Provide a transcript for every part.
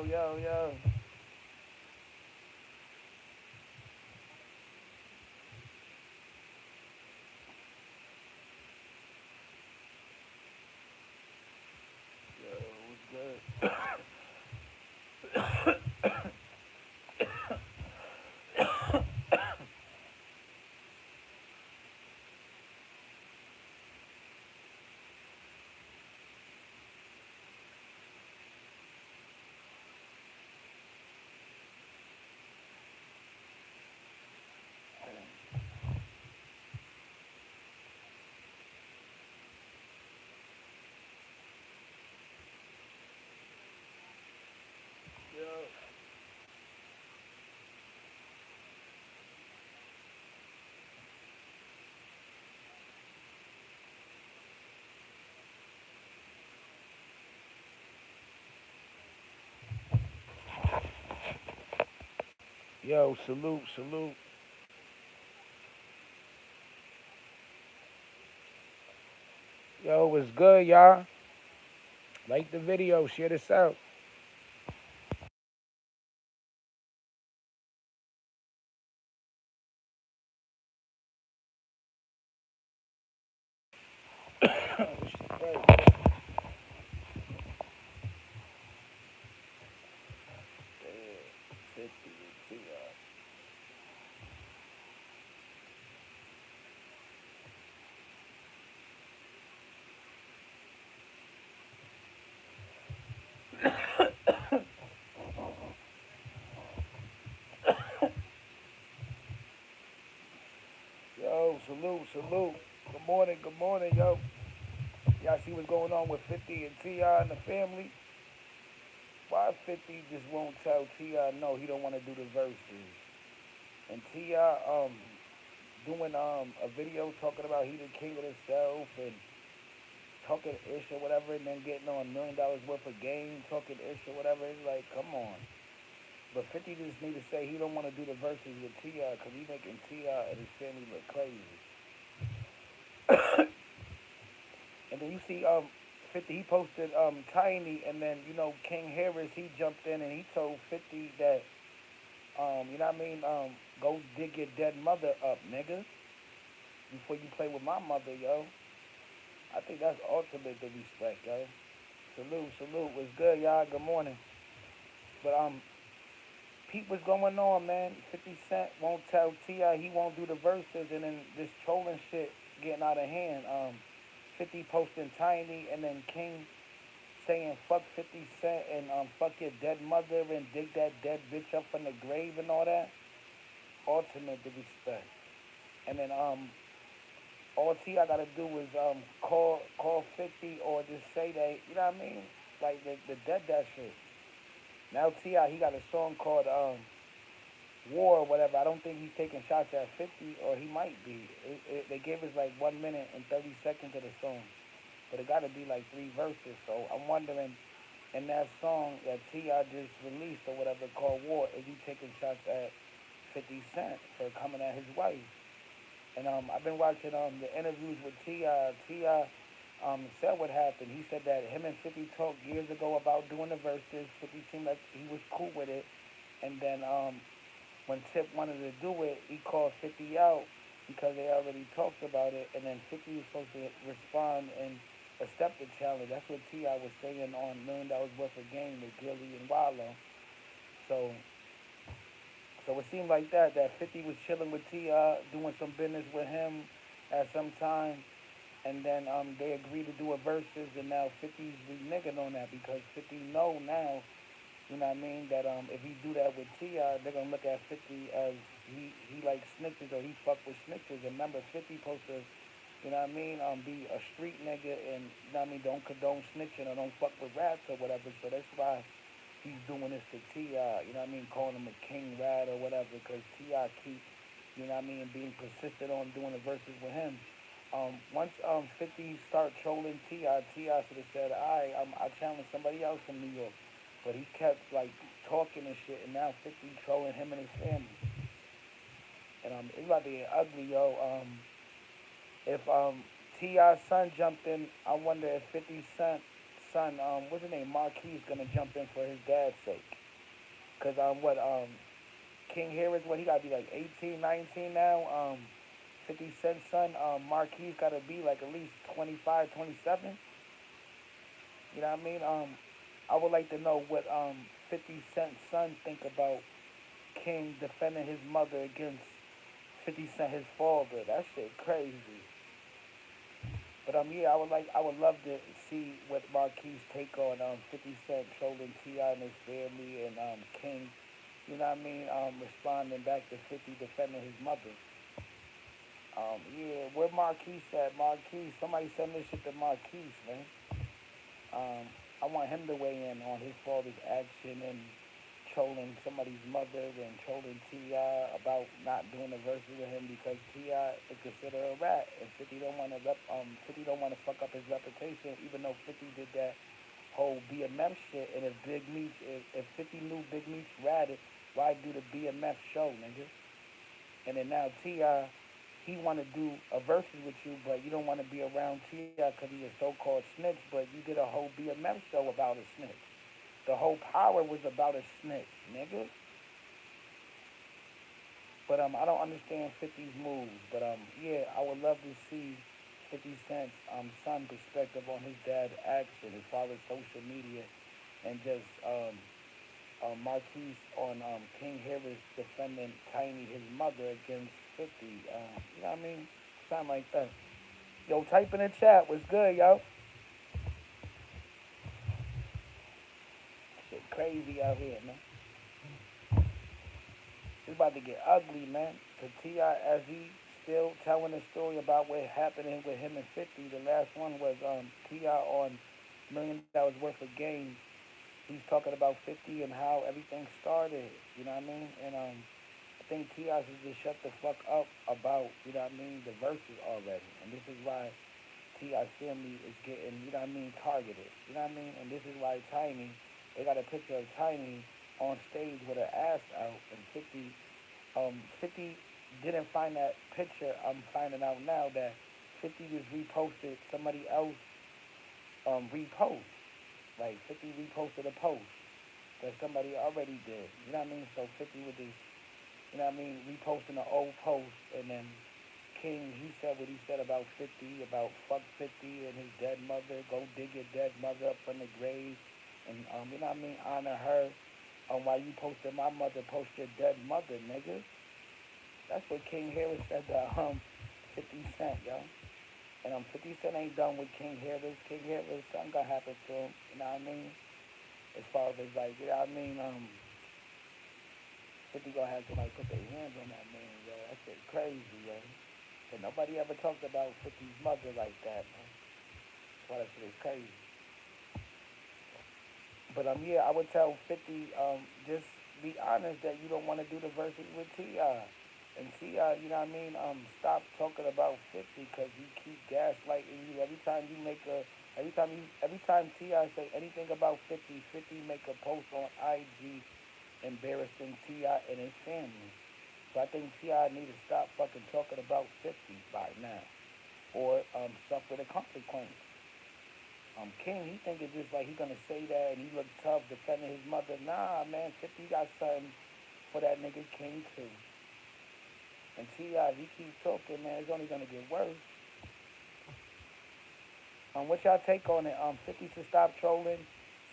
Yo. Yo, what's good? Yo, yo, salute. Yo, what's good, y'all? Like the video, share this out. Right. 50 Yo, salute. Good morning, yo. Y'all see what's going on with 50 and T.I. and the family? Why 50 just won't tell T.I. no, he don't want to do the verses? And T.I. doing a video talking about he the king of the South and talking ish or whatever, and then getting on $1 million worth of game talking ish or whatever. It's like, come on. But 50 just need to say he don't want to do the verses with T.I. because he making T.I. and his family look crazy. And then you see 50, he posted Tiny, and then, King Harris, he jumped in and he told 50 that, you know what I mean, go dig your dead mother up, nigga, before you play with my mother, yo. I think that's ultimate the respect, yo. Salute. What's good, y'all? Good morning. But Pete, what's going on, man? 50 Cent won't tell T.I. he won't do the verses, and then this trolling shit getting out of hand. 50 posting Tiny, and then King saying fuck 50 Cent and fuck your dead mother and dig that dead bitch up from the grave and all that. Ultimate the respect. And then all T.I. gotta do is call 50 or just say that, you know what I mean? Like the dead that shit. Now T.I. he got a song called War or whatever. I don't think he's taking shots at 50, or he might be. They gave us like 1 minute and 30 seconds of the song, but it got to be like three verses. So I'm wondering, in that song that T.I. just released or whatever called War, is he taking shots at 50 Cent for coming at his wife? And I've been watching the interviews with T.I. T.I. Said what happened. He said that him and 50 talked years ago about doing the verses. 50 seemed like he was cool with it, and then when Tip wanted to do it, he called 50 out because they already talked about it, and then 50 was supposed to respond and accept the challenge. That's what T.I. was saying on $1 million worth of game with Gilly and Wallow. So, so it seemed like that 50 was chilling with T.I., doing some business with him at some time, and then they agreed to do a versus, and now 50's reneging on that because 50 know now, you know what I mean? That if he do that with T.I., they're gonna look at 50 as he like snitches or he fuck with snitches. And remember, 50 supposed to, you know what I mean? Be a street nigga and, you know what I mean? Don't condone snitching or don't fuck with rats or whatever. So that's why he's doing this to T.I., you know what I mean? Calling him a king rat or whatever because T.I. keep, you know what I mean, being persistent on doing the verses with him. Once 50 start trolling T.I., T.I. should have said, all right, I challenge somebody else from New York. But he kept like talking and shit, and now 50 trolling him and his family. And it's about to get ugly, yo. If T.I.'s son jumped in, I wonder if 50 Cent son, what's his name, Marquise, gonna jump in for his dad's sake. Cause what King Harris, what he gotta be like 18, 19 now. 50 Cent's son, Marquise gotta be like at least 25, 27. You know what I mean? I would like to know what 50 Cent's son think about King defending his mother against 50 Cent, his father. That shit crazy. But yeah, I would love to see what Marquise take on 50 Cent trolling Ti and his family and King. You know what I mean? Responding back to 50 defending his mother. Yeah, where Marquise at? Marquise, somebody send this shit to Marquise, man. Um, I want him to weigh in on his father's action and trolling somebody's mother and trolling Ti about not doing the verses with him because Ti is considered a rat and 50 don't want to 50 don't want to fuck up his reputation even though 50 did that whole BMF shit and if 50 knew Big Meech ratted, why do the BMF show, nigga? And then now Ti, he want to do a verses with you, but you don't want to be around Ti because he a so-called snitch. But you did a whole BMF show about a snitch. The whole power was about a snitch, nigga. But I don't understand 50's moves. But yeah, I would love to see 50 Cent's son perspective on his dad's action as far as social media and just Marquise on King Harris defending Tiny, his mother, against 50. You know what I mean? Something like that. Yo, type in the chat. What's good, yo? Shit crazy out here, man. It's about to get ugly, man. Cause T.I., as he still telling the story about what happened with him and 50, the last one was T.I. on $1 million worth of games. He's talking about 50 and how everything started. You know what I mean? And I think T.I. should just shut the fuck up about, you know what I mean, the verses already. And this is why T.I.'s family is getting, you know what I mean, targeted. You know what I mean? And this is why Tiny, they got a picture of Tiny on stage with her ass out, and 50 didn't find that picture. I'm finding out now that 50 just reposted somebody else repost. Like 50 reposted a post that somebody already did. You know what I mean? So 50 would just, you know what I mean, reposting an old post, and then King, he said what he said about 50, about fuck 50 and his dead mother, go dig your dead mother up from the grave, and you know what I mean, honor her. While you posted my mother, post your dead mother, nigga. That's what King Harris said to 50 Cent, yo. And 50 Cent ain't done with King Harris. King Harris, something gonna happen to him. You know what I mean? As far as like, you know what I mean? 50 gonna have somebody put their hands on that man, yo. That shit crazy, yo. And nobody ever talked about 50's mother like that, man. That's why that shit is crazy. But yeah, I would tell 50, just be honest that you don't want to do the verses with Ti. And Ti, you know what I mean? Stop talking about 50 because you keep gaslighting you every time Ti say anything about 50, 50 make a post on IG embarrassing Ti and his family. So I think Ti need to stop fucking talking about 50 by now, or suffer the consequence. King, he think it's just like he gonna say that and he look tough defending his mother. Nah, man, 50 got something for that nigga King too. And T.I., if he keep talking, man, it's only gonna get worse. What y'all take on it? 50 to stop trolling.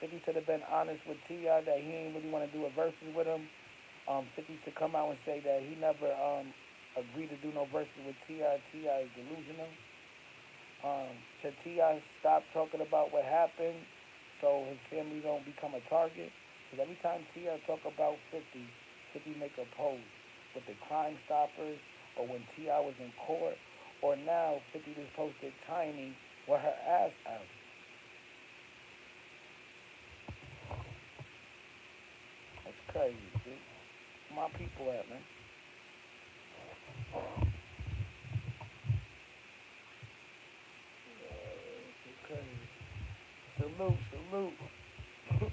50 should have been honest with T.I. that he ain't really want to do a verses with him. 50 to come out and say that he never agreed to do no verses with T.I. T.I. is delusional. Should T.I. stop talking about what happened so his family don't become a target? Because every time T.I. talk about 50, 50 make a post with the Crime Stoppers or when T.I. was in court, or now 50 just posted Tiny with her ass out. That's crazy, dude. Where my people at, man? It's crazy. Salute, salute. Yo,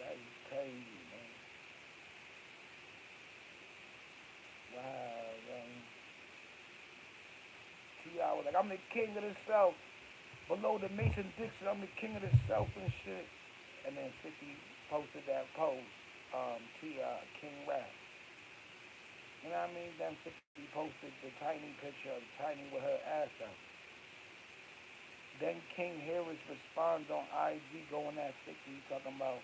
that is crazy, man. Wow, man. T.I. was like, I'm the king of the South. below the Mason Dixon, I'm the king of the South and shit. And then 50 posted that post, T.I. King Rap. You know what I mean? Then 50 posted the tiny picture of Tiny with her ass out. Then King Harris responds on IG going at 50 talking about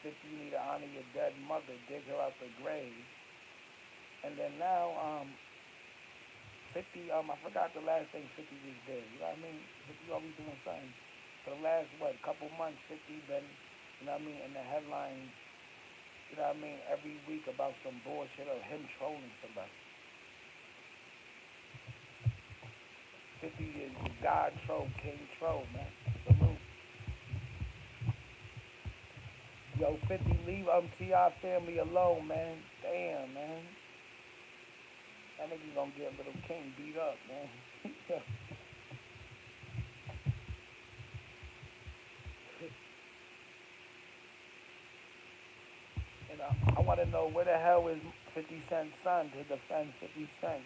50 you need to honor your dead mother, dig her out the grave. And then now 50 I forgot the last thing 50 just did. You know what I mean? 50 always doing something. For the last couple months 50 been, you know what I mean, in the headlines, you know what I mean, every week about some bullshit of him trolling somebody. 50 is God troll, King troll, man. Salute. Yo, 50, leave T.I. family alone, man. Damn, man. That nigga gonna get Little King beat up, man. And I want to know where the hell is 50 Cent's son to defend 50 Cent?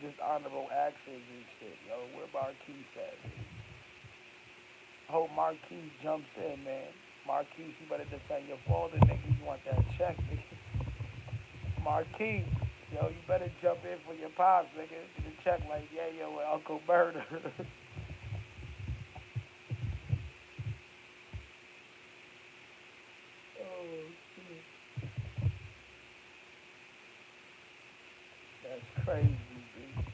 Dishonorable actions and shit, yo. Where Marquise at? I hope Marquise jumps in, man. Marquise, you better defend your father, nigga. You want that check, nigga. Marquise, yo, you better jump in for your pops, nigga. Get a check like, yeah, yo, with Uncle Murder. Oh, shit. That's crazy, dude.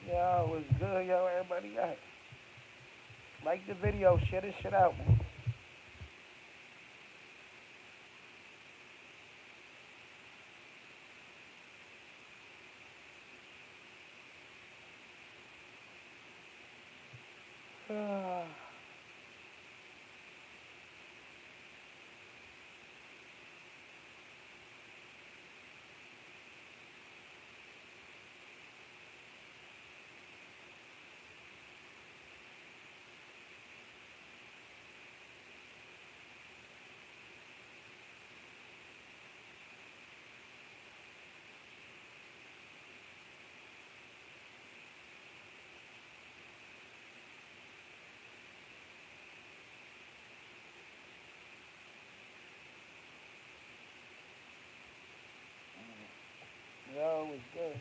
Yo, it was good, yo. Everybody got like the video, share this shit out, man. Yo, it was good.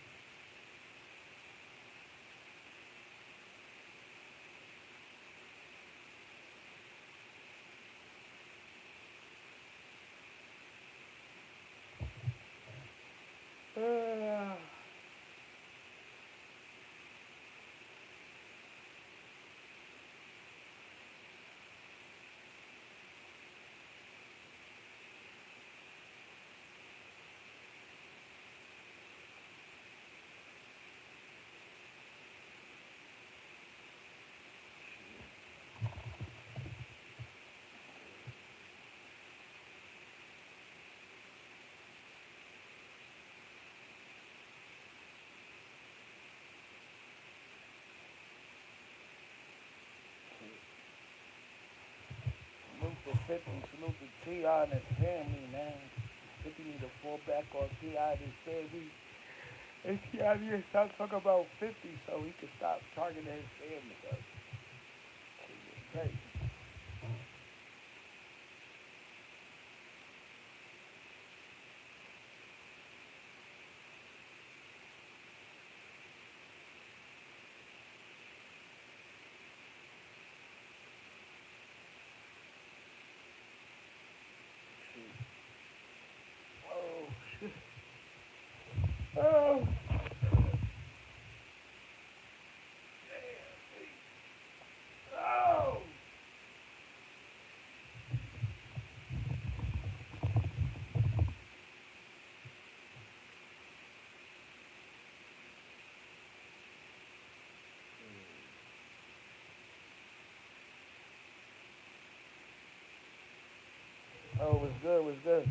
Salute to 50, salute to T.I. and his family, man. 50 need to fall back on T.I. and his family. And T.I. need to stop talking about 50 so he can stop targeting his family, yo. Shit, great. Shit. Oh, shit. Oh, damn. Oh. Yo, what's good? What's good?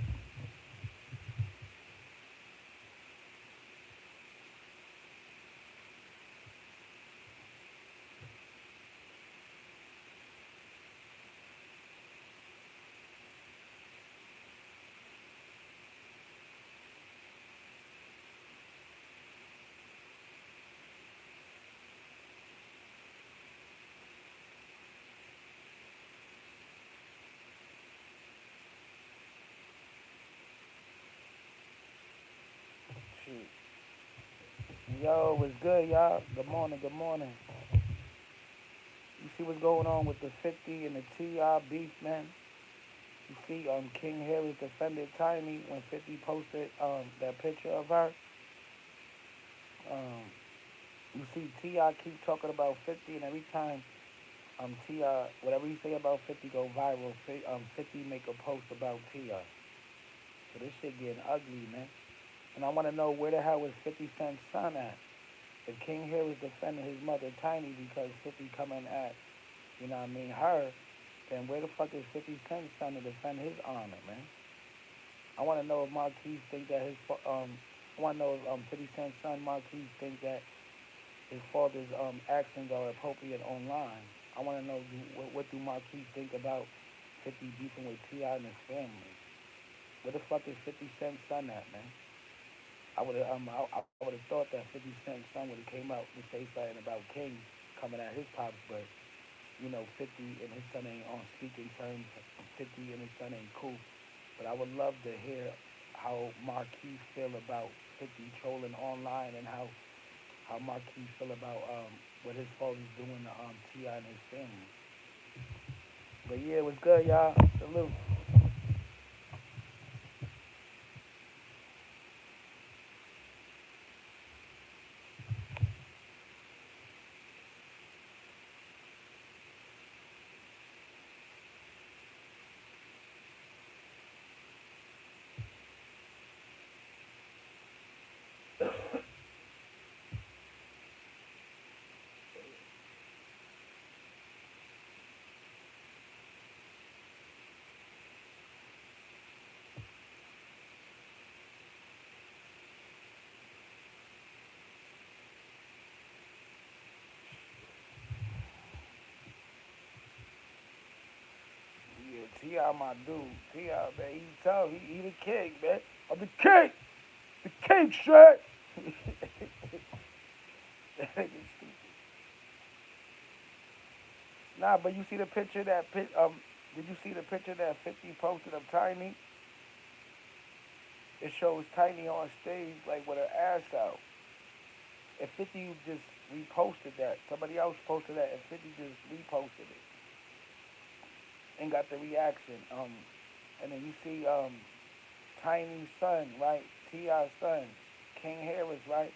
Shoot. Yo, what's good, y'all? Good morning. Good morning. You see what's going on with the 50 and the Ti beef, man? You see, King Harris defended Tiny when 50 posted that picture of her. Um, you see, Ti keep talking about 50, and every time Ti, whatever you say about 50 go viral. 50 make a post about Ti. So this shit getting ugly, man. And I want to know where the hell is 50 Cent's son at? If King Harris defending his mother Tiny because 50 coming at, you know what I mean, her, then where the fuck is 50 Cent's son to defend his honor, man? I want to know if Marquise think that I want to know if 50 Cent's son Marquise think that his father's actions are appropriate online. I want to know what do Marquise think about 50 beefing with T.I. and his family. Where the fuck is 50 Cent's son at, man? I would have thought that 50 Cent's son would have came out to say something about King coming at his pops, but you know, 50 and his son ain't on speaking terms. 50 and his son ain't cool. But I would love to hear how Marquis feel about 50 trolling online and how Marquis feel about what his father's doing to T.I. and his family. But yeah, it was good, y'all. Salute. Yeah, T.I. my dude. T.I. man, he tough. He the king, man. I'm the king. The king, shit. Nah, but you see the picture did you see the picture that 50 posted of Tiny? It shows Tiny on stage like with her ass out. And 50 just reposted that. Somebody else posted that and 50 just reposted it and got the reaction. And then you see Tiny's son, right? T.I.'s son, King Harris, right?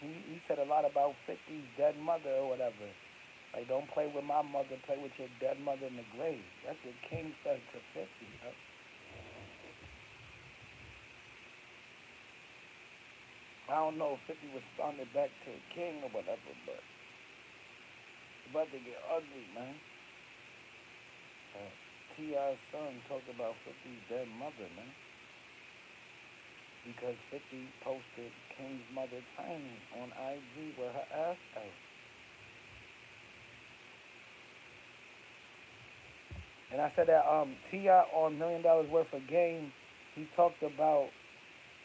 He said a lot about 50's dead mother or whatever. Like, don't play with my mother, play with your dead mother in the grave. That's what King said to 50. Huh? I don't know if 50 responded back to King or whatever, but it's about to get ugly, man. T.I.'s son talked about 50's dead mother, man. Because 50 posted King's mother Tiny on IG with her ass out. And I said that T.I. on $1 million worth of game, he talked about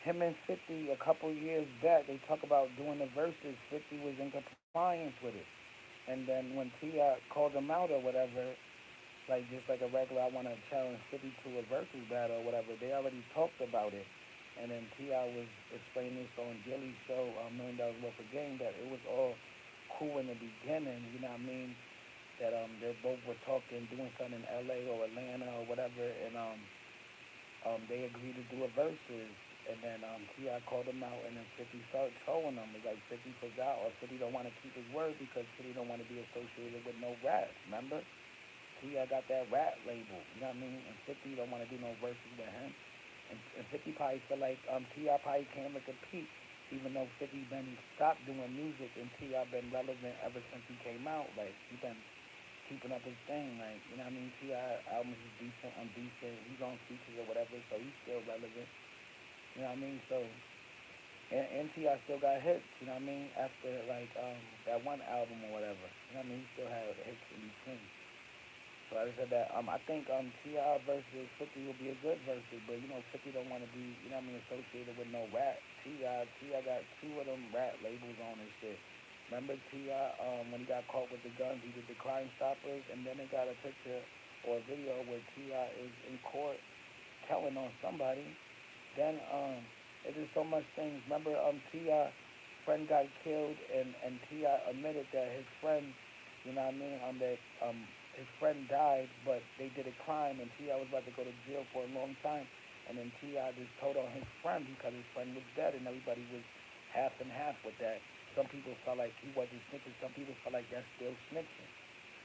him and 50 a couple years back. They talk about doing the verses. 50 was in compliance with it. And then when T.I. called him out or whatever, like just like a regular, I want to challenge 50 to a versus battle or whatever, they already talked about it. And then T.I. was explaining this on Gilly's show, $1 million worth of game, that it was all cool in the beginning, you know what I mean? That they both were talking, doing something in LA or Atlanta or whatever, and they agreed to do a versus, and then T.I. called him out, and then 50 started trolling him. It's like 50 forgot, or 50 don't want to keep his word because 50 don't want to be associated with no raps. Remember, T.I. got that rap label, you know what I mean? And 50 don't want to do no verses with him, and 50 probably feel like T.I. probably came at the peak. Even though 50 been stopped doing music and T.I. been relevant ever since he came out, like he been keeping up his thing. Like, you know what I mean? T.I. albums is decent, I'm decent. He's on features or whatever, so he's still relevant. You know what I mean? So, and T.I. still got hits, you know what I mean? After, like, that one album or whatever. You know what I mean? He still had hits in between. So I just said that I think T.I. versus 50 will be a good versus, but you know 50 don't want to be, you know what I mean, associated with no rap. T.I. got two of them rap labels on his shit. Remember T.I. When he got caught with the guns, he did the Crime Stoppers, and then they got a picture or a video where T.I. is in court telling on somebody. Then it is so much things. Remember T.I. friend got killed, and T.I. admitted that his friend, you know what I mean, that his friend died, but they did a crime, and T.I. was about to go to jail for a long time. And then T.I. just told on his friend because his friend was dead, and everybody was half and half with that. Some people felt like he wasn't snitching. Some people felt like that's still snitching.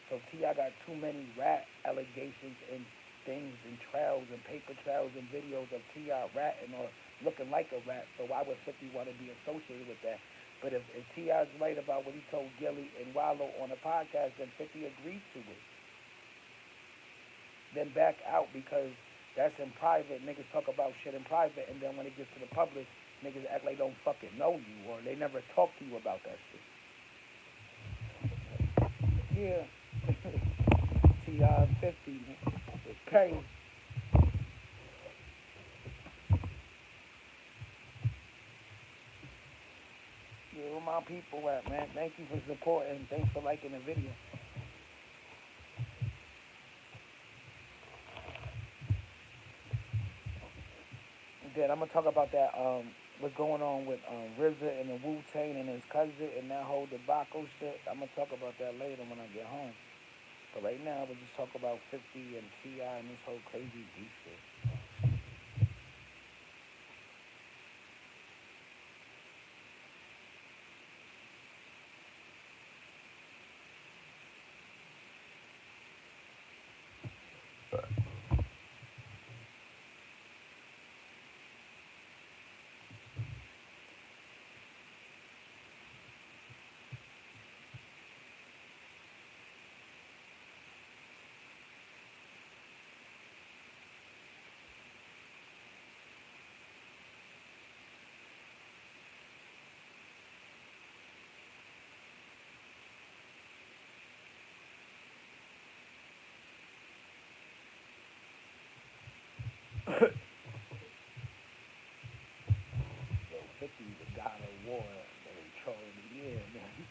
So T.I. got too many rat allegations and things and trails and paper trails and videos of T.I. ratting or looking like a rat. So why would 50 want to be associated with that? But if T.I.'s right about what he told Gilly and Wallow on the podcast, then 50 agreed to it. Then back out because that's in private. Niggas talk about shit in private, and then when it gets to the public, niggas act like they don't fucking know you or they never talk to you about that shit. Yeah. T.I. 50, man. Okay. Yeah, where my people at, man? Thank you for supporting. Thanks for liking the video. And then I'm gonna talk about that. What's going on with RZA and the Wu Tang and his cousin and that whole debacle shit. I'm gonna talk about that later when I get home. But right now, we'll just talk about 50 and T.I. and this whole crazy beef shit. Yo, 50 the god of war. They trolling the year, man.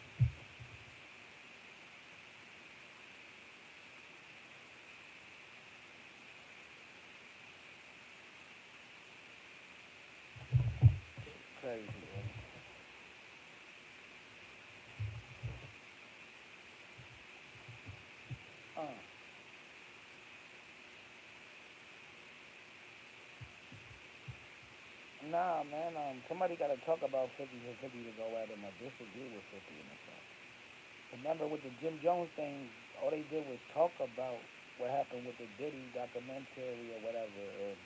Crazy, man. Uh, nah, man. Somebody got to talk about 50 for 50 to go at him. I disagree with 50 in this one. Remember with the Jim Jones thing, all they did was talk about what happened with the Diddy documentary or whatever, and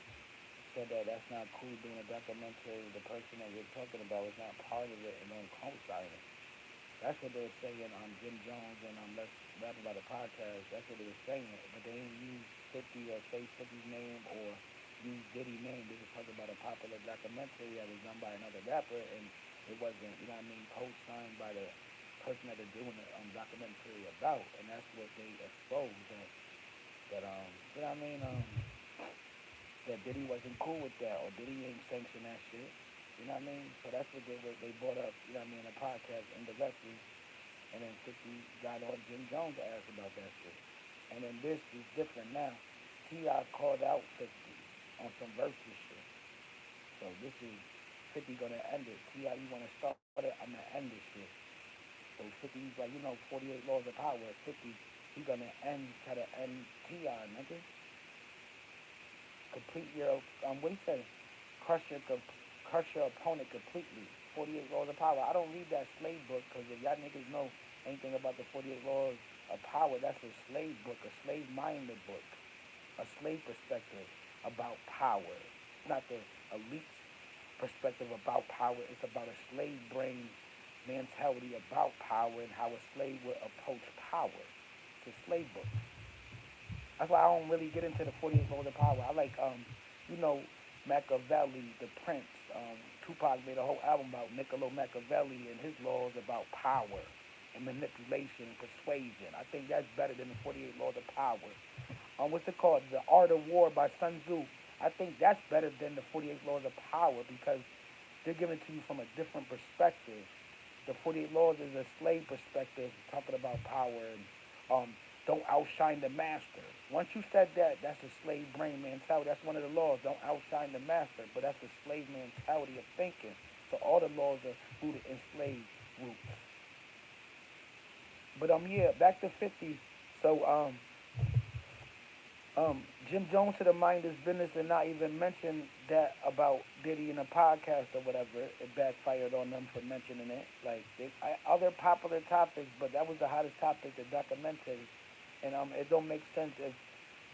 said that that's not cool doing a documentary. The person that you're talking about is not part of it and don't co-sign it. That's what they were saying on Jim Jones and Let's Rap About a Podcast. That's what they were saying. But they didn't use 50 or say 50's name or use Diddy's name. They just talked about a popular documentary that was done by another rapper and it wasn't, you know what I mean, co-signed by the person that they're doing the documentary about. And that's what they exposed. That you know what I mean, that Diddy wasn't cool with that or Diddy ain't sanction that shit. You know what I mean? So that's what they brought up, you know what I mean, in a podcast indirectly. And then 50 got on Jim Jones' ass about that shit. And then this is different now. T.I. called out 50 on some versus shit. So this is 50 gonna end it. T.I., you wanna start it, I'm gonna end this shit. So 50's like, 48 laws of power. 50, he gonna try to end T.I., nigga. Complete your, what do you say? Crush your, crush your opponent completely. 48 laws of power. I don't read that slave book because if y'all niggas know anything about the 48 laws of power, that's a slave book, a slave minded book, a slave perspective about power. Not the elite perspective about power. It's about a slave brain mentality about power and how a slave would approach power. to slave books. That's why I don't really get into the 48 Laws of Power. I like, you know, Machiavelli, the Prince. Tupac made a whole album about Niccolo Machiavelli and his laws about power and manipulation and persuasion. I think that's better than the 48 Laws of Power. What's it called? The Art of War by Sun Tzu. I think that's better than the 48 Laws of Power because they're given to you from a different perspective. The 48 Laws is a slave perspective, talking about power and don't outshine the master. Once you said that, that's a slave brain mentality. That's one of the laws. Don't outshine the master. But that's a slave mentality of thinking. So all the laws are rooted in slave roots. But yeah, back to 50. So Jim Jones to the mind his business and not even mention that about Diddy in a podcast or whatever. It backfired on them for mentioning it. Like other popular topics, but that was the hottest topic, the documentary. And it don't make sense if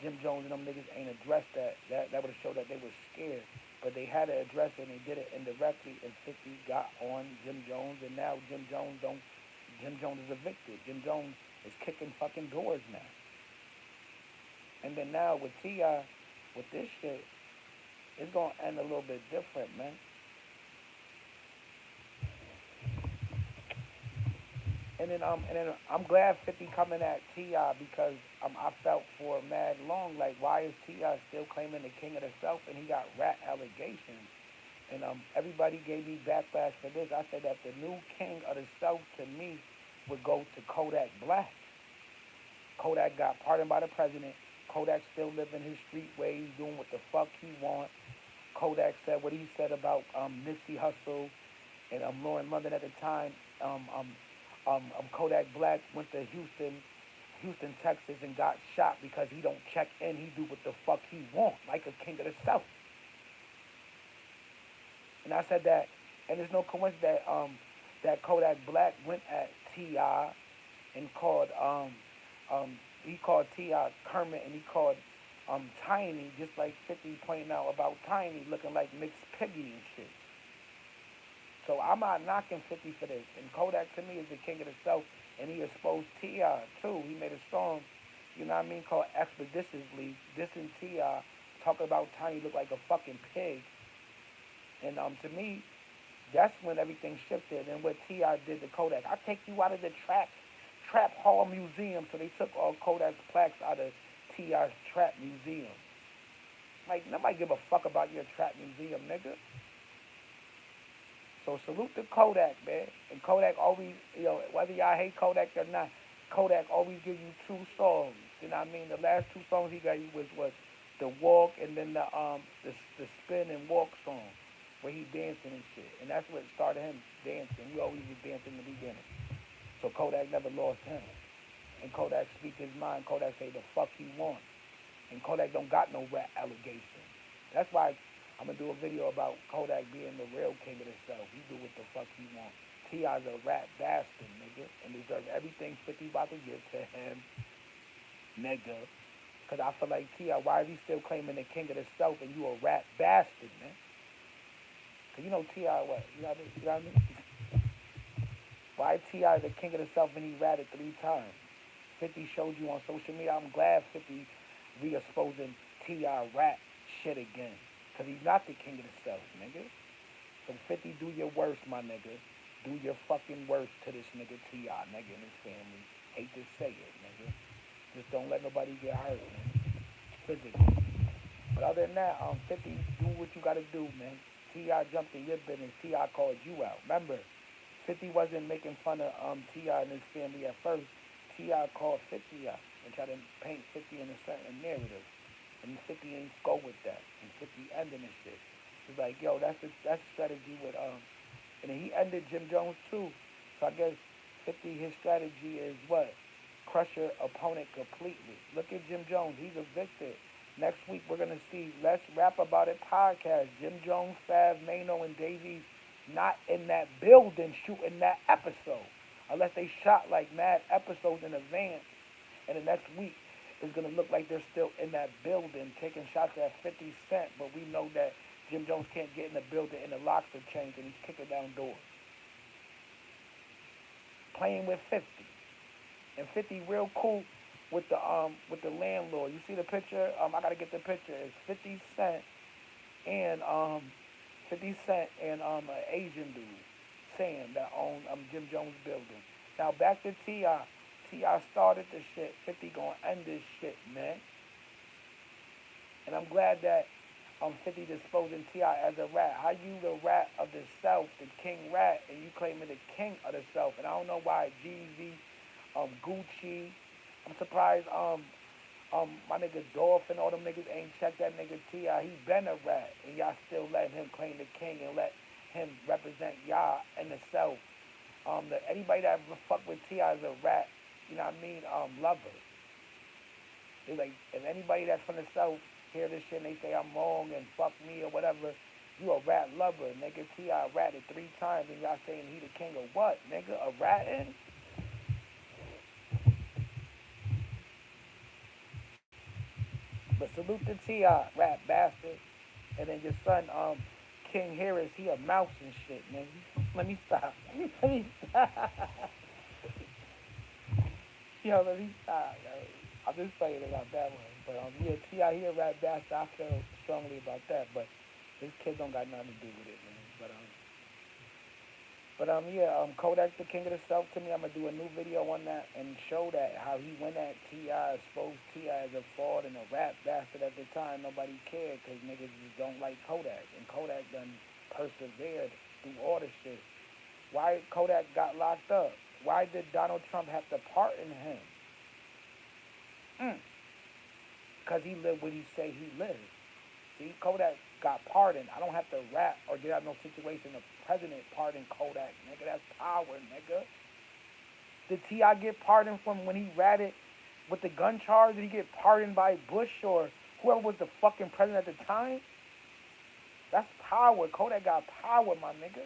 Jim Jones and them niggas ain't addressed that. That would have showed that they were scared. But they had to address it and they did it indirectly and 50 got on Jim Jones and now Jim Jones is evicted. Jim Jones is kicking fucking doors now. And then now with T.I., with this shit, it's gonna end a little bit different, man. And then I'm glad 50 coming at T.I. because I felt for mad long, like why is T.I. still claiming the king of the South and he got rat allegations? And everybody gave me backlash for this. I said that the new king of the South to me would go to Kodak Black. Kodak got pardoned by the president. Kodak still living his street ways, doing what the fuck he want. Kodak said what he said about Nipsey Hussle and Lauren London at the time. Kodak Black went to Houston, Texas, and got shot because he don't check in. He do what the fuck he want, like a king of the South. And I said that, and there's no coincidence that Kodak Black went at T.I. and called he called T.I. Kermit and he called Tiny, just like 50 pointing out about Tiny looking like mixed piggy and shit. So I'm not knocking 50 for this. And Kodak to me is the king of the South, and he exposed T.I. too. He made a song, you know what I mean, called Expeditiously, dissing T.I., talking about Tiny look like a fucking pig. And to me, that's when everything shifted. And what T.I. did to Kodak, I take you out of the Trap Hall Museum. So they took all Kodak's plaques out of T.I.'s Trap Museum. Like, nobody give a fuck about your Trap Museum, nigga. So salute to Kodak, man. And Kodak always, whether y'all hate Kodak or not, Kodak always give you two songs. You know what I mean? The last two songs he got you was the Walk and then the Spin and Walk song where he dancing and shit. And that's what started him dancing. He always was dancing in the beginning. So Kodak never lost him. And Kodak speak his mind. Kodak say the fuck he wants. And Kodak don't got no rap allegations. That's why I'm going to do a video about Kodak being the real king of the South. He do what the fuck he wants. T.I.'s a rap bastard, nigga, and deserves everything 50 about to give to him, nigga. Because I feel like T.I., why is he still claiming the king of the South and you a rap bastard, man? Because you know T.I. what? You know what I mean? Why T.I. the king of the South and he ratted 3 times? 50 showed you on social media. I'm glad 50 re-exposing T.I. rap shit again. Because he's not the king of the South, nigga. So 50, do your worst, my nigga. Do your fucking worst to this nigga T.I., nigga, and his family. Hate to say it, nigga. Just don't let nobody get hurt, man. Physically. But other than that, 50, do what you gotta do, man. T.I. jumped in your business. T.I. called you out. Remember, 50 wasn't making fun of T.I. and his family at first. T.I. called 50 out and tried to paint 50 in a certain narrative. And 50 ain't go with that. And 50 ending this shit. It's like, yo, that's the strategy with and then he ended Jim Jones too. So I guess 50 his strategy is what? Crush your opponent completely. Look at Jim Jones, he's evicted. Next week we're gonna see Let's Rap About It podcast. Jim Jones, Fab, Mano, and Davies not in that building shooting that episode. Unless they shot like mad episodes in advance. And the next week it's going to look like they're still in that building taking shots at 50 Cent, but we know that Jim Jones can't get in the building and the locks are changed and he's kicking down doors. Playing with 50. And 50 real cool with the landlord. You see the picture? I gotta get the picture. It's 50 Cent and 50 Cent and an Asian dude, Sam, that owned Jim Jones building. Now back to Ti. Ti started the shit. 50 gonna end this shit, man. And I'm glad that 50 disposing Ti as a rat. How you the rat of the South, the king rat, and you claiming the king of the South? And I don't know why Jeezy, Gucci. I'm surprised my nigga Dolph and all them niggas ain't checked that nigga Ti. He been a rat, and y'all still let him claim the king and let him represent y'all in the South. Anybody that fuck with Ti is a rat. You know what I mean? Lover. They like if anybody that's from the South hear this shit and they say I'm wrong and fuck me or whatever, you a rat lover, nigga. Ti ratted 3 times and y'all saying he the king of what, nigga? A ratting? But salute to Ti, rat bastard. And then your son, King Harris, he a mouse and shit, nigga. Let me stop. Let me stop. Yo, let me stop, yo. I'm just saying about that one. But yeah, Ti here rap bastard. I feel strongly about that. But his kids don't got nothing to do with it, man. Yeah, Kodak the King of the South to me. I'm gonna do a new video on that and show that how he went at Ti, exposed Ti as a fraud and a rap bastard at the time. Nobody cared because niggas just don't like Kodak, and Kodak done persevered through all the shit. Why Kodak got locked up? Why did Donald Trump have to pardon him? Because he lived what he say he lived. See, Kodak got pardoned. I don't have to rap or get out no situation. The president pardoned Kodak, nigga. That's power, nigga. Did T.I. get pardoned from when he ratted with the gun charge? Did he get pardoned by Bush or whoever was the fucking president at the time? That's power. Kodak got power, my nigga.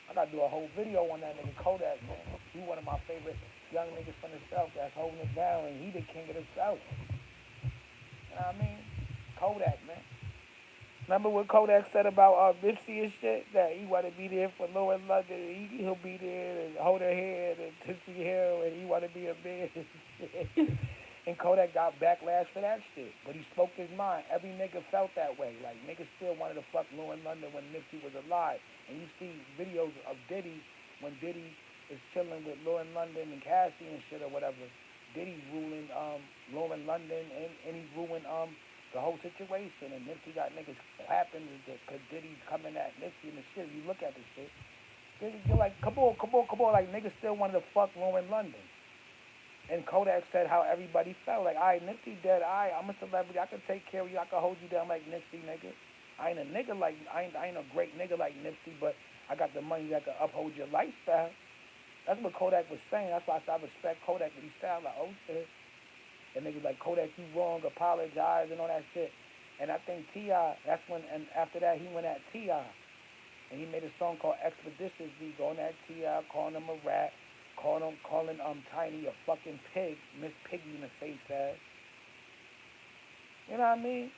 I gotta do a whole video on that nigga Kodak, man. He one of my favorite young niggas from the South that's holding it down, and he the king of the South. You know what I mean? Kodak, man. Remember what Kodak said about Nipsey and shit? That he want to be there for Lauren London. He'll be there and hold her hand and Tipsy Hill, and he want to be a man. And Kodak got backlash for that shit. But he spoke his mind. Every nigga felt that way. Like, niggas still wanted to fuck Lauren London when Nipsey was alive. And you see videos of Diddy when Diddy is chilling with Lauren London and Cassie and shit or whatever. Diddy's ruling Lauren London and he's ruling the whole situation. And Nipsey got niggas clapping because Diddy's coming at Nipsey and the shit. You look at the shit. You're like, come on, come on, come on. Like, niggas still wanted to fuck Lauren London. And Kodak said how everybody felt. Like, all right, Nipsey dead. All right, I'm a celebrity. I can take care of you. I can hold you down like Nipsey, nigga. I ain't a nigga like, I ain't a great nigga like Nipsey, but I got the money that can uphold your lifestyle. That's what Kodak was saying. That's why I said I respect Kodak, but he sound like, oh shit. And niggas like, Kodak, you wrong, apologize, and all that shit. And I think T.I., that's when, and after that, he went at T.I. And he made a song called Expeditiously, going at T.I., calling him a rat, calling Tiny a fucking pig, Miss Piggy in the face ass. You know what I mean?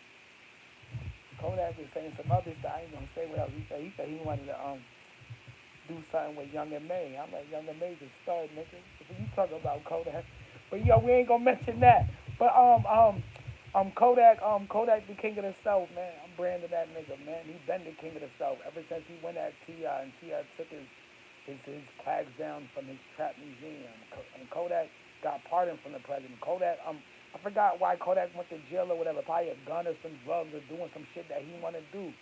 Kodak was saying some other stuff. I ain't gonna say what else he said he wanted to do something with Young and May. I'm like, Young and May's a stud, nigga. What you talking about, Kodak? But yo, we ain't gonna mention that. But Kodak the king of the South, man. I'm branding that nigga, man. He been the king of the South ever since he went at T.I. and T.I. took his flags down from his trap museum. And Kodak got pardoned from the president. Kodak, I forgot why Kodak went to jail or whatever. Probably a gun or some drugs or doing some shit that he wanted to do.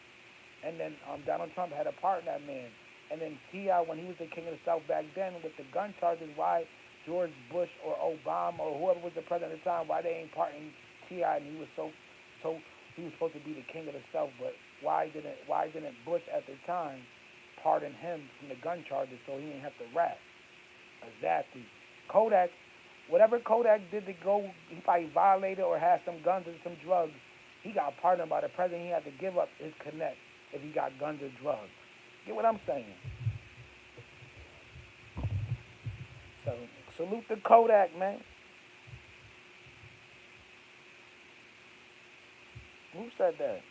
And then Donald Trump had to pardon that man. And then T.I., when he was the king of the South back then with the gun charges, why George Bush or Obama or whoever was the president at the time, why they ain't pardoning T.I. and he was so he was supposed to be the king of the South, but why didn't Bush at the time pardon him from the gun charges so he didn't have to rap? Exactly. Kodak, whatever Kodak did to go, he probably violated or had some guns or some drugs. He got pardoned by the president. He had to give up his connect if he got guns or drugs. Get what I'm saying? So salute to Kodak, man. Who said that?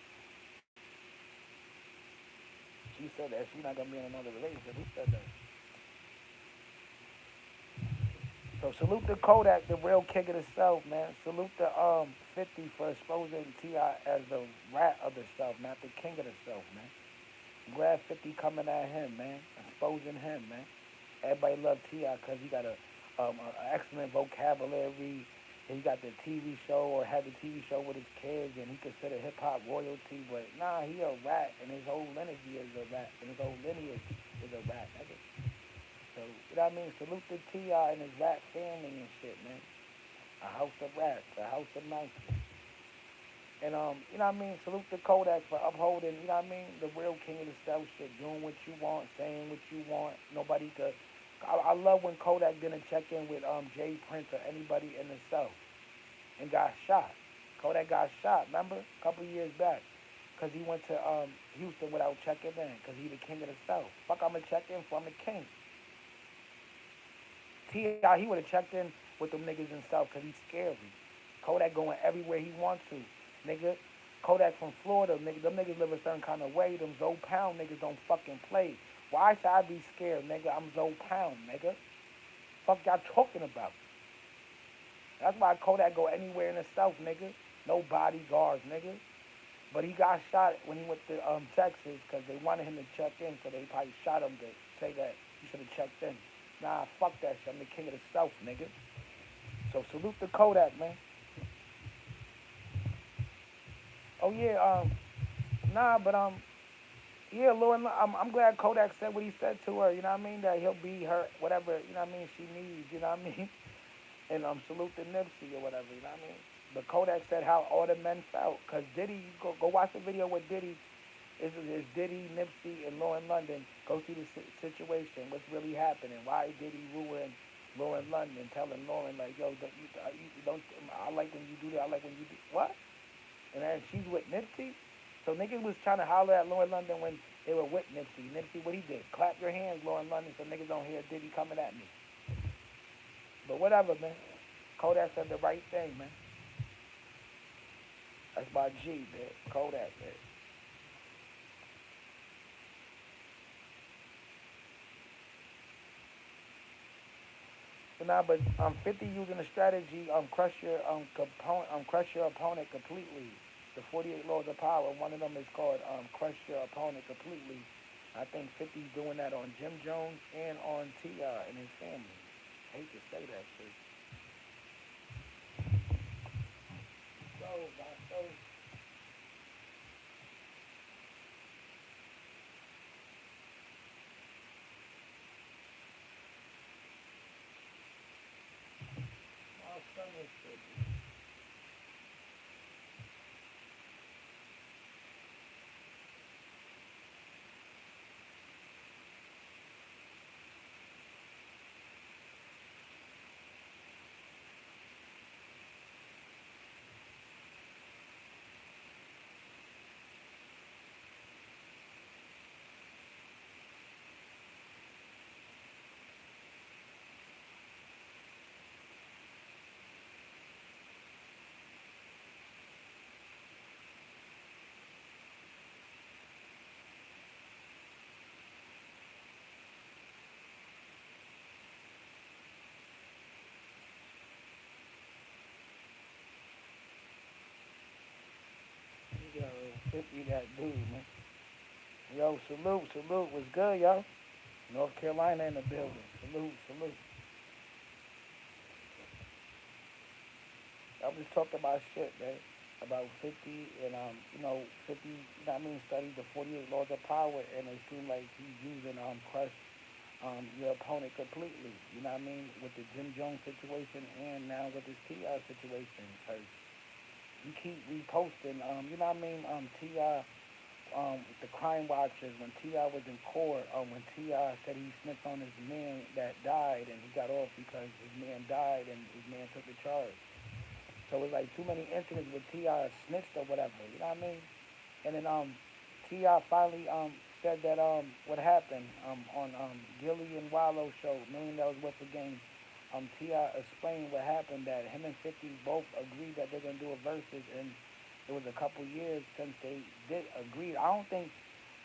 She said that she's not gonna be in another relationship. Who said that? So salute to Kodak, the real king of the South, man. Salute to 50 for exposing T.I. as the rat of the South, not the king of the South, man. I'm glad 50 coming at him, man. Exposing him, man. Everybody love T.I. because he got a excellent vocabulary. He got the TV show or had the TV show with his kids, and he considered hip hop royalty. But nah, he a rat, and his whole lineage is a rat, and his whole lineage is a rat. Nigga. So you know what I mean? Salute to T.I. and his rat family and shit, man. A house of rats, a house of monkeys. And you know what I mean? Salute to Kodak for upholding, you know what I mean, the real king of the South shit, doing what you want, saying what you want. Nobody could. I love when Kodak didn't check in with Jay Prince or anybody in the South and got shot. Kodak got shot, remember? A couple of years back. Because he went to Houston without checking in, because he the king of the South. Fuck, I'm going to check in for I'm the king. T.I., he would have checked in with them niggas in South because he's scary. Kodak going everywhere he wants to. Nigga, Kodak from Florida, nigga, them niggas live a certain kind of way. Them Zoe Pound niggas don't fucking play. Why should I be scared, nigga? I'm Zoe Pound, nigga. Fuck y'all talking about? That's why Kodak go anywhere in the South, nigga. No bodyguards, nigga. But he got shot when he went to Texas because they wanted him to check in, so they probably shot him to say that he should have checked in. Nah, fuck that shit. I'm the king of the South, nigga. So salute to Kodak, man. Oh yeah, nah, but yeah, Lauren, I'm glad Kodak said what he said to her. You know what I mean? That he'll be her whatever. You know what I mean? She needs. You know what I mean? And salute to Nipsey or whatever. You know what I mean? But Kodak said how all the men felt. Cause Diddy, go watch the video with Diddy. Is Diddy, Nipsey, and Lauren London. Go see the situation. What's really happening? Why Diddy ruined Lauren London? Telling Lauren like, yo, you don't. I like when you do that. I like when you do what? And then she's with Nipsey. So niggas was trying to holler at Lauren London when they were with Nipsey. Nipsey, what he did? Clap your hands, Lauren London, so niggas don't hear Diddy coming at me. But whatever, man. Kodak said the right thing, man. That's my G, man. Kodak, man. But 50 using a strategy, crush your opponent completely. The 48 laws of power. One of them is called crush your opponent completely. I think 50's doing that on Jim Jones and on T.I. and his family. I hate to say that shit. So, my son is shit. Yo, 50 that dude, man. Yo, salute. What's good, yo? North Carolina in the building. Salute. I'm just talking about shit, man. About 50 and, 50, you know what I mean, studied the 48 laws of power, and it seemed like he's using, crush, your opponent completely. You know what I mean? With the Jim Jones situation and now with this T.I. situation. Cause you keep reposting, you know what I mean? T.I. The crime watchers, when T.I. was in court, when T.I. said he snitched on his man that died and he got off because his man died and his man took the charge. So it's like too many incidents with T.I. snitched or whatever, you know what I mean? And then T.I. finally said that what happened on Gilly and Wallow show, $1 million worth of game. T.I. explained what happened, that him and 50 both agreed that they're gonna do a versus, and it was a couple years since they did agree. I don't think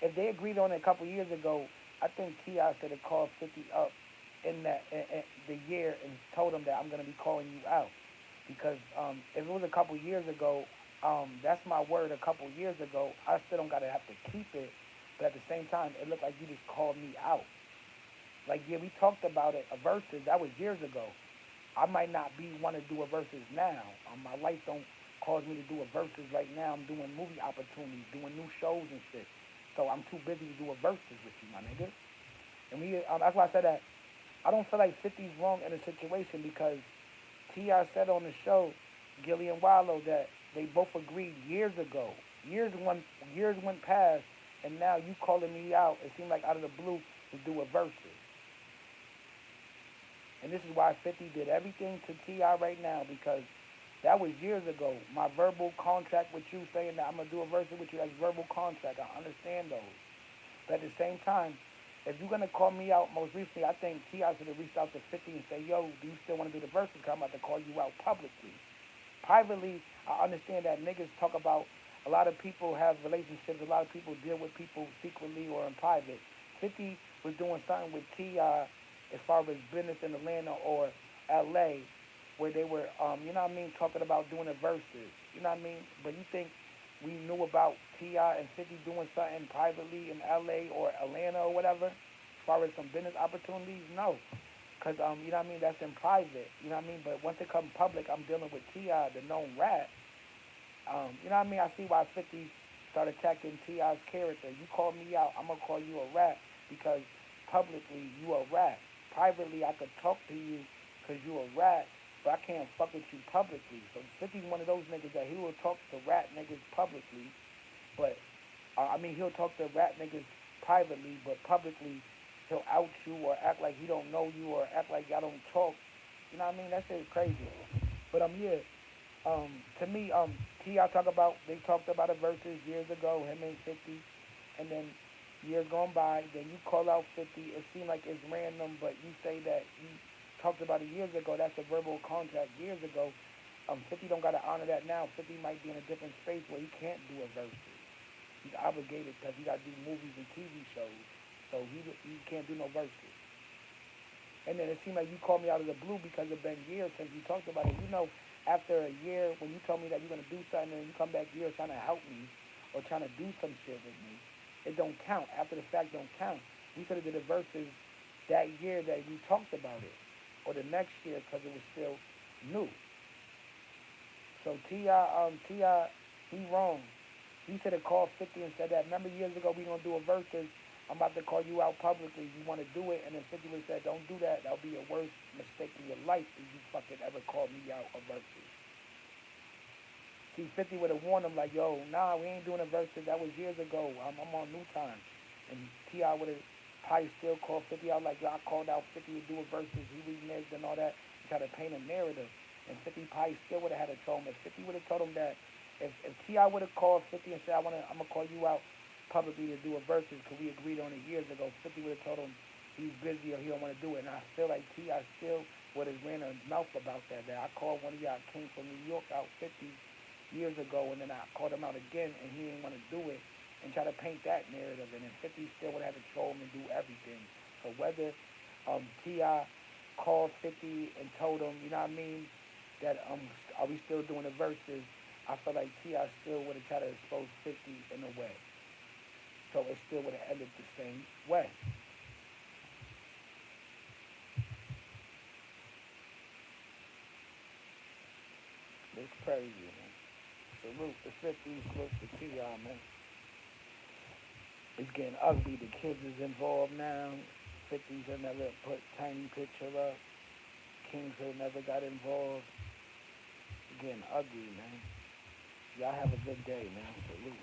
if they agreed on it a couple years ago, I think T.I. should have called 50 up in that in the year and told them that I'm gonna be calling you out because if it was a couple years ago, that's my word. A couple years ago, I still don't gotta have to keep it, but at the same time, it looked like you just called me out. Like yeah, we talked about it a versus that was years ago. I might not be want to do a versus now. My life don't cause me to do a versus right now. I'm doing movie opportunities, doing new shows and shit. So I'm too busy to do a versus with you, my nigga. And that's why I said that I don't feel like 50's wrong in a situation because T.I. said on the show, Gilly and Wallow, that they both agreed years ago. Years went past, and now you calling me out. It seemed like out of the blue to do a versus. And this is why 50 did everything to T.I. right now because that was years ago. My verbal contract with you saying that I'm going to do a verse with you, that's verbal contract. I understand those. But at the same time, if you're going to call me out most recently, I think T.I. should have reached out to 50 and say, yo, do you still want to do the verses? Because I'm about to call you out publicly. Privately, I understand that niggas talk about a lot of people have relationships, a lot of people deal with people secretly or in private. 50 was doing something with T.I. as far as business in Atlanta or L.A. where they were, you know what I mean, talking about doing the verses. You know what I mean? But you think we knew about T.I. and 50 doing something privately in L.A. or Atlanta or whatever as far as some business opportunities? No. Because, you know what I mean, that's in private. You know what I mean? But once it comes public, I'm dealing with T.I., the known rat. You know what I mean? I see why 50 started attacking T.I.'s character. You call me out, I'm going to call you a rat because publicly you a rat. Privately, I could talk to you because you a rat, but I can't fuck with you publicly. So 50's one of those niggas that he will talk to rat niggas publicly, but, I mean, he'll talk to rat niggas privately, but publicly he'll out you or act like he don't know you or act like y'all don't talk. You know what I mean? That shit is crazy. But, yeah, to me, T.I. they talked about a verses years ago, him and 50, and then years gone by, then you call out 50, it seemed like it's random, but you say that you talked about it years ago, that's a verbal contract years ago. 50 don't got to honor that now. 50 might be in a different space where he can't do a verses. He's obligated because he got to do movies and TV shows, so he can't do no verses. And then it seemed like you called me out of the blue because it's been years since you talked about it. You know, after a year, when you told me that you're going to do something and you come back years trying to help me or trying to do some shit with me, it don't count. After the fact don't count. We could have did the verses that year that we talked about it or the next year because it was still new. So T.I., he wrong. He should have called 50 and said that. Remember years ago we going to do a verses. I'm about to call you out publicly. You want to do it? And then 50 would have said, don't do that. That'll be your worst mistake in your life if you fucking ever call me out a verses. See, 50 would have warned him like, yo, nah, we ain't doing a verses. That was years ago. I'm on new time. And T.I. would have probably still called 50 out like, yo, I called out 50 to do a verses. He reneged and all that. He tried to paint a narrative. And 50 probably still would have had to tell him. If 50 would have told him that, if T.I. would have called 50 and said, I'm going to call you out publicly to do a verses because we agreed on it years ago, 50 would have told him he's busy or he don't want to do it. And I feel like T.I. still would have ran his mouth about that. That I called one of y'all came from New York out 50 years ago, and then I called him out again, and he didn't want to do it, and try to paint that narrative, and then 50 still would have to troll him and do everything. So whether T.I. called 50 and told him, you know what I mean, that are we still doing the verses, I feel like T.I. still would have tried to expose 50 in a way. So it still would have ended the same way. It's crazy, man. Salute the 50s, salute the T.I., man. It's getting ugly. The kids is involved now. 50s have never put Tiny picture up. Kings have never got involved. It's getting ugly, man. Y'all have a good day, man. Salute.